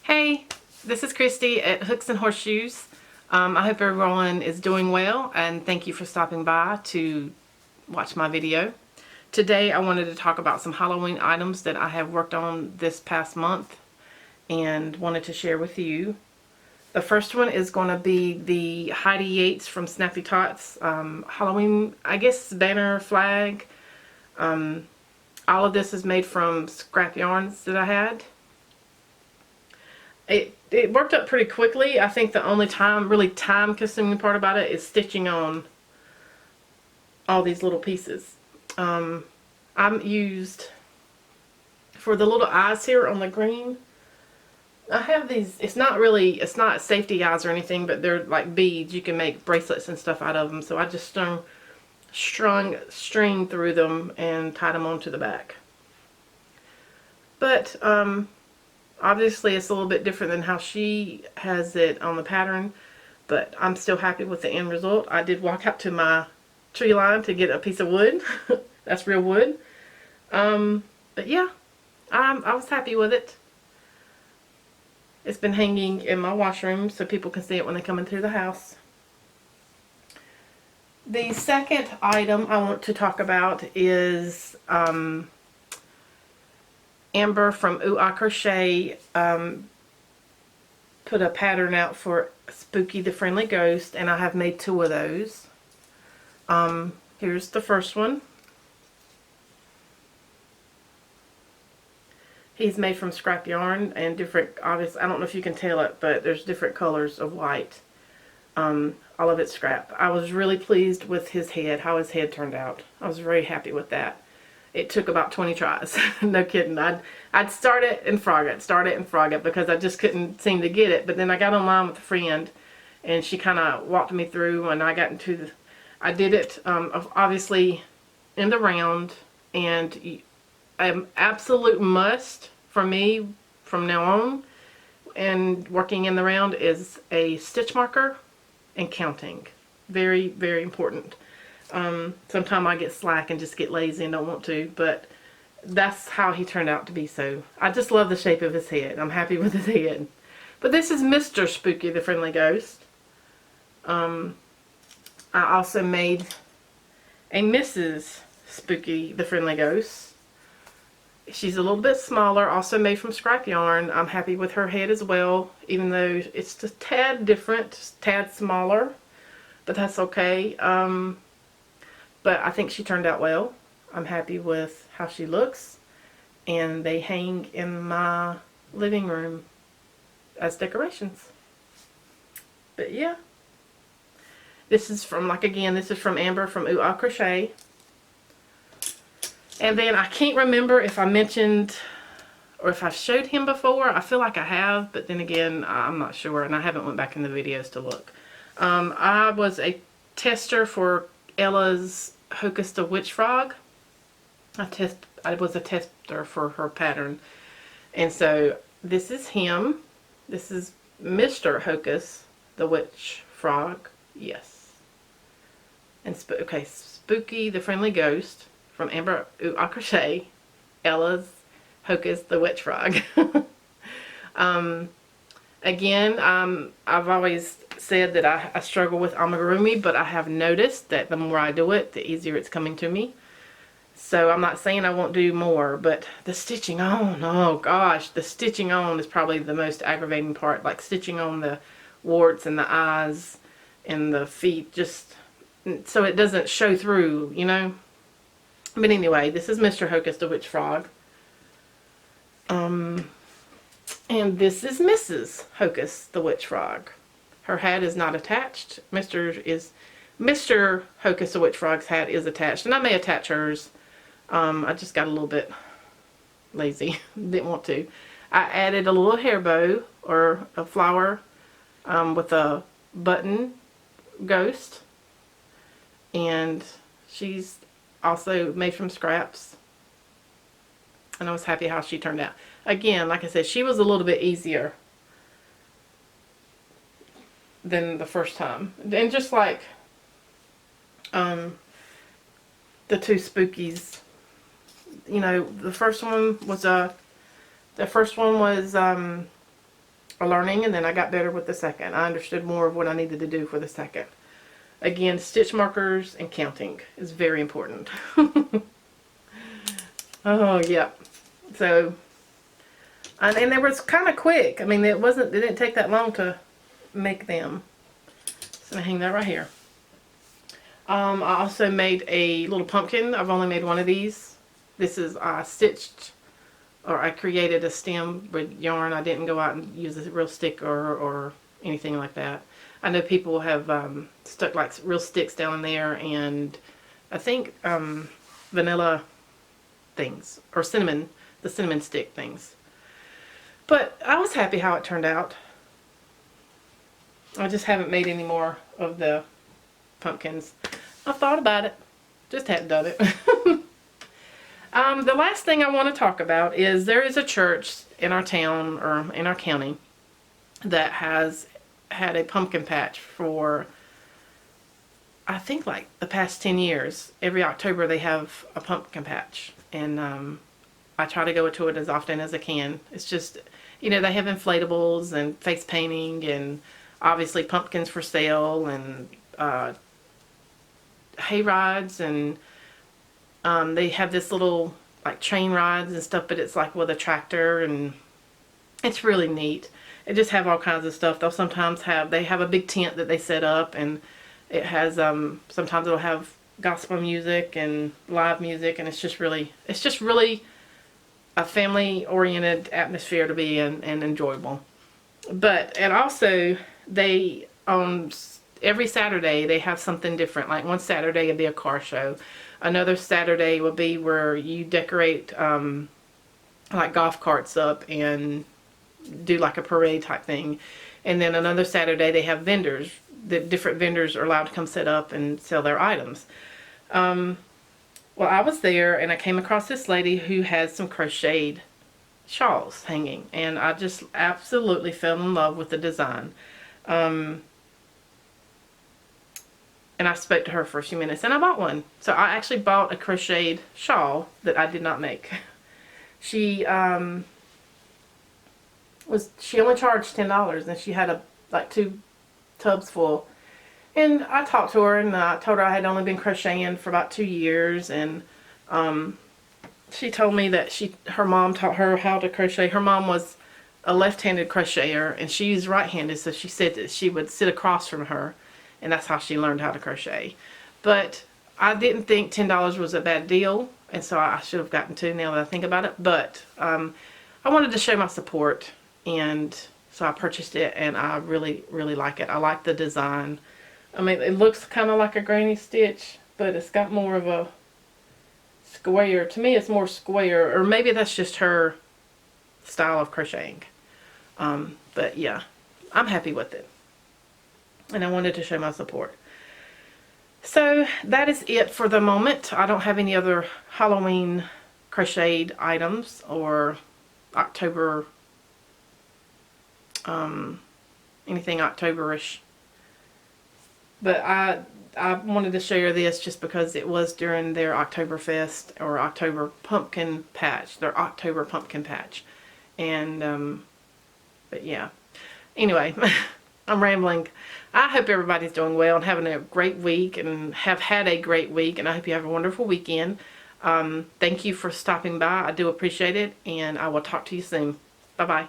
Hey, this is Christy at Hooks and Horseshoes. I hope everyone is doing well, and thank you for stopping by to watch my video. Today I wanted to talk about some Halloween items that I have worked on this past month and wanted to share with you. The first one is going to be the Heidi Yates from Snappy Tots Halloween, I guess, banner flag. All of this is made from scrap yarns that I had. It worked up pretty quickly. I think the only really time consuming part about it is stitching on all these little pieces. I'm used for the little eyes here on the green. I have these, it's not safety eyes or anything, but they're like beads. You can make bracelets and stuff out of them. So I just strung string through them and tied them onto the back. But obviously it's a little bit different than how she has it on the pattern, but I'm still happy with the end result. I did walk out to my tree line to get a piece of wood. That's real wood. But yeah, I was happy with it. It's been hanging in my washroom so people can see it when they come into the house. The second item I want to talk about is Amber from Ooh Ah Crochet put a pattern out for Spooky the Friendly Ghost, and I have made 2 of those. Here's the first one. He's made from scrap yarn and different, obviously, I don't know if you can tell it, but there's different colors of white. All of it's scrap. I was really pleased with his head, how his head turned out. I was very happy with that. It took about 20 tries. No kidding. I'd start it and frog it, because I just couldn't seem to get it. But then I got online with a friend, and she kind of walked me through, and I got into the, I did it obviously in the round, and an absolute must for me from now on and working in the round is a stitch marker and counting. Very, very important. Sometimes I get slack and just get lazy and don't want to, but that's how he turned out to be. So I just love the shape of his head. I'm happy with his head. But this is Mr. Spooky the Friendly Ghost. I also made a Mrs. Spooky the Friendly Ghost. She's a little bit smaller, also made from scrap yarn. I'm happy with her head as well, even though it's just a tad different, tad smaller, but that's okay. But I think she turned out well. I'm happy with how she looks, and they hang in my living room as decorations. But yeah, this is from, like, again, this is from Amber from Ooh Ah Crochet. And then I can't remember if I mentioned or if I showed him before. I feel like I have, but then again, I'm not sure, and I haven't went back in the videos to look. I was a tester for Ella's Hocus the Witch Frog. I was a tester for her pattern. And so this is him. This is Mr. Hocus the Witch Frog. Yes. And okay, Spooky the Friendly Ghost from Amber Ooh Ah Crochet, Ella's Hocus the Witch Frog. Again, I've always said that I struggle with amigurumi, but I have noticed that the more I do it, the easier it's coming to me. So I'm not saying I won't do more, but the stitching on, oh gosh, the stitching on is probably the most aggravating part. Like stitching on the warts and the eyes and the feet, just so it doesn't show through, you know. But anyway, this is Mr. Hocus the Witch Frog. And this is Mrs. Hocus the Witch Frog. Her hat is not attached. Mr. Hocus the Witch Frog's hat is attached, and I may attach hers. I just got a little bit lazy. Didn't want to. I added a little hair bow or a flower with a button ghost, and she's also made from scraps, and I was happy how she turned out. Again, like I said, she was a little bit easier than the first time, and just like the 2 Spookies, you know, the first one was learning, and then I got better with the second. I understood more of what I needed to do for the second. Again, stitch markers and counting is very important. Oh, yeah. So, and they was kind of quick. I mean, it didn't take that long to make them. So I hang that right here. I also made a little pumpkin. I've only made one of these. This is I created a stem with yarn. I didn't go out and use a real stick or anything like that. I know people have stuck like real sticks down in there, and I think vanilla things, or cinnamon, the cinnamon stick things. But I was happy how it turned out. I just haven't made any more of the pumpkins. I've thought about it, just hadn't done it. The last thing I want to talk about is there is a church in our town, or in our county, that has had a pumpkin patch for, I think, like the past 10 years. Every October they have a pumpkin patch, and I try to go to it as often as I can. It's just, you know, they have inflatables and face painting, and obviously pumpkins for sale, and hay rides, and they have this little like train rides and stuff, but it's like with a tractor, and it's really neat. They just have all kinds of stuff. They'll sometimes have a big tent that they set up, and it has sometimes it'll have gospel music and live music, and it's just really a family oriented atmosphere to be in, and enjoyable. And also they every Saturday they have something different. Like one Saturday it'll be a car show. Another Saturday will be where you decorate like golf carts up and do like a parade type thing. And then another Saturday they have vendors. The different vendors are allowed to come set up and sell their items. Well, I was there and I came across this lady who had some crocheted shawls hanging, and I just absolutely fell in love with the design. And I spoke to her for a few minutes, and I bought one. So I actually bought a crocheted shawl that I did not make. She only charged $10, and she had like 2 tubs full. And I talked to her, and I told her I had only been crocheting for about 2 years, and she told me that her mom taught her how to crochet. Her mom was a left-handed crocheter, and she's right-handed, so she said that she would sit across from her, and that's how she learned how to crochet. But I didn't think $10 was a bad deal, and so I should have gotten 2 now that I think about it. But I wanted to show my support, and so I purchased it, and I really, really like it. I like the design. I mean, it looks kind of like a granny stitch, but it's got more of a square. To me, it's more square, or maybe that's just her style of crocheting. But yeah, I'm happy with it, and I wanted to show my support. So that is it for the moment. I don't have any other Halloween crocheted items or October, anything October-ish. But I wanted to share this just because it was during their Oktoberfest, or October pumpkin patch, their October pumpkin patch. And, but yeah. Anyway, I'm rambling. I hope everybody's doing well and having a great week, and have had a great week, and I hope you have a wonderful weekend. Thank you for stopping by. I do appreciate it, and I will talk to you soon. Bye-bye.